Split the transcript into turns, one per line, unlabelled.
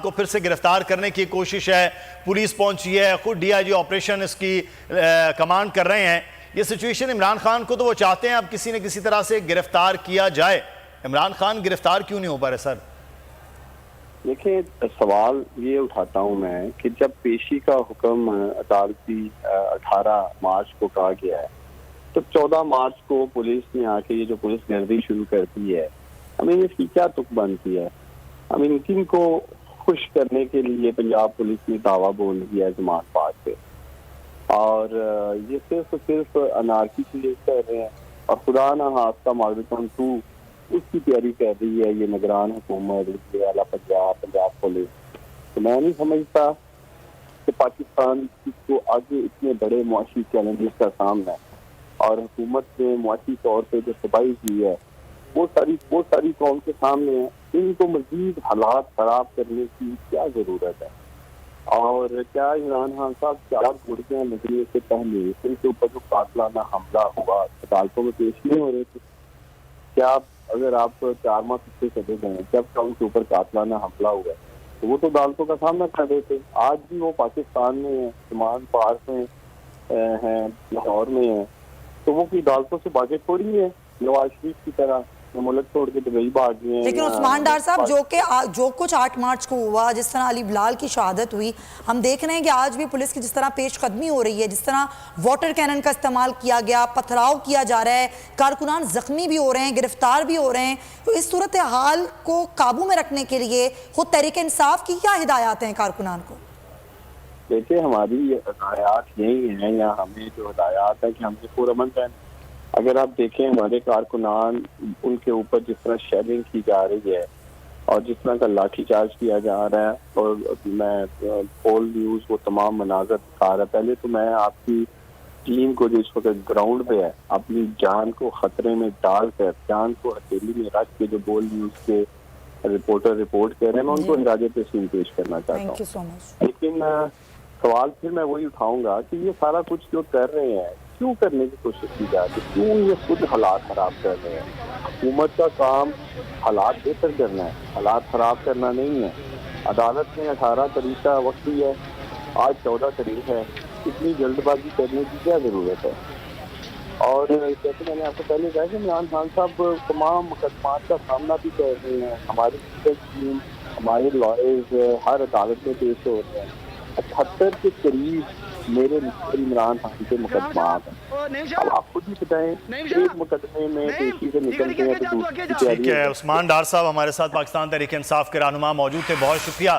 کو پھر سے گرفتار کرنے کی کوشش ہے، پولیس پہنچی ہے، خود ڈی آئی جی آپریشن اس کی کمانڈ کر رہے ہیں. یہ سچویشن عمران خان کو تو وہ چاہتے ہیں اب کسی نہ کسی طرح سے گرفتار کیا جائے. عمران خان گرفتار کیوں نہیں ہو پا رہے سر؟
دیکھیں، سوال یہ اٹھاتا ہوں میں کہ جب پیشی کا حکم عدالتی 18 مارچ کو کہا گیا ہے تو 14 مارچ کو پولیس نے آ کے یہ جو پولیس گردی شروع کرتی ہے، ہمیں اس کی کیا تک بنتی ہے؟ ہمیں کن کو خوش کرنے کے لیے پنجاب پولیس نے دعویٰ بول دیا ہے ضمانت پاس پہ، اور یہ صرف انارکی کے لیے کر رہے ہیں. اور خدا نہ خواستہ ماڈل 2 اس کی تیاری کر رہی ہے یہ نگران حکومت، اعلیٰ پنجاب پولیس. تو میں نہیں سمجھتا کہ پاکستان کو آگے اتنے بڑے معاشی چیلنجز کا سامنا ہے، اور حکومت نے معاشی طور پہ جو تباہی کی ہے وہ ساری قوم کے سامنے ہے. ان کو مزید حالات خراب کرنے کی کیا ضرورت ہے؟ اور کیا عمران خان صاحب 4 گھڑیاں نظریے سے پہلے ان کے اوپر جو قاتلانہ حملہ ہوا عدالتوں میں پیش نہیں ہو رہے تھے؟ کیا اگر آپ 4 ماہ پیچھے چلے گئے جب کا ان کے اوپر قاتلانہ حملہ ہوا تو وہ تو عدالتوں کا سامنا کر رہے تھے؟ آج بھی وہ پاکستان میں ہیں، ضمانت پاس میں ہیں، لاہور میں ہیں، تو وہ کوئی عدالتوں سے باغے تھوڑی ہے نواز شریف کی طرح ملک چھوڑ کے دبئی بھاگ گئے ہیں.
لیکن عثمان ڈار صاحب جو کچھ 8 مارچ کو ہوا، جس طرح علی بلال کی شہادت ہوئی، ہم دیکھ رہے ہیں کہ آج بھی پولیس کی جس طرح پیش قدمی ہو رہی ہے، جس طرح واٹر کینن کا استعمال کیا گیا، پتھراؤ کیا جا رہا ہے، کارکنان زخمی بھی ہو رہے ہیں، گرفتار بھی ہو رہے ہیں. تو اس صورتحال کو قابو میں رکھنے کے لیے خود تحریک انصاف کی کیا ہدایات ہیں کارکنان کو؟
دیکھیں، ہماری ہدایات یہی ہیں، یا ہمیں جو ہدایات ہے کہ ہم سے پرامن رہنا. اگر آپ دیکھیں ہمارے کارکنان، ان کے اوپر جس طرح شیلنگ کی جا رہی ہے اور جس طرح کا لاٹھی چارج کیا جا رہا ہے، اور میں پول نیوز وہ تمام مناظر دکھا رہا ہے. پہلے تو میں آپ کی ٹیم کو جو اس وقت گراؤنڈ پہ ہے اپنی جان کو خطرے میں ڈال کر، جان کو ہتھیلی میں رکھ کے جو بول نیوز کے رپورٹر رپورٹ کر رہے ہیں، میں ان کو خراج تحسین پیش کرنا چاہتا ہوں. لیکن سوال پھر میں وہی اٹھاؤں گا کہ یہ سارا کچھ جو کر رہے ہیں کیوں کرنے کی کوشش کی جاتی ہے؟ کیوں یہ خود حالات خراب کر رہے ہیں؟ حکومت کا کام حالات بہتر کرنا ہے، حالات خراب کرنا نہیں ہے. عدالت نے 18 تاریخ کا وقت دی ہے، آج 14 تاریخ ہے. اتنی جلد بازی کرنے کی کیا ضرورت ہے؟ اور جیسے میں نے آپ کو پہلے کہا کہ عمران خان صاحب تمام مقدمات کا سامنا بھی کر رہے ہیں. ہماری ٹیم، ہمارے لائرز ہر عدالت میں پیش ہو رہے ہیں. 78 کے قریب میرے عمران خان کے مقدمات ہیں. اب آپ خود ہی بتائیں، ایک مقدمے میں پیشی سے نکلتے ہیں تو دوسری.
ٹھیک ہے، عثمان ڈار صاحب ہمارے ساتھ پاکستان تحریک انصاف کے رہنما موجود تھے، بہت شکریہ.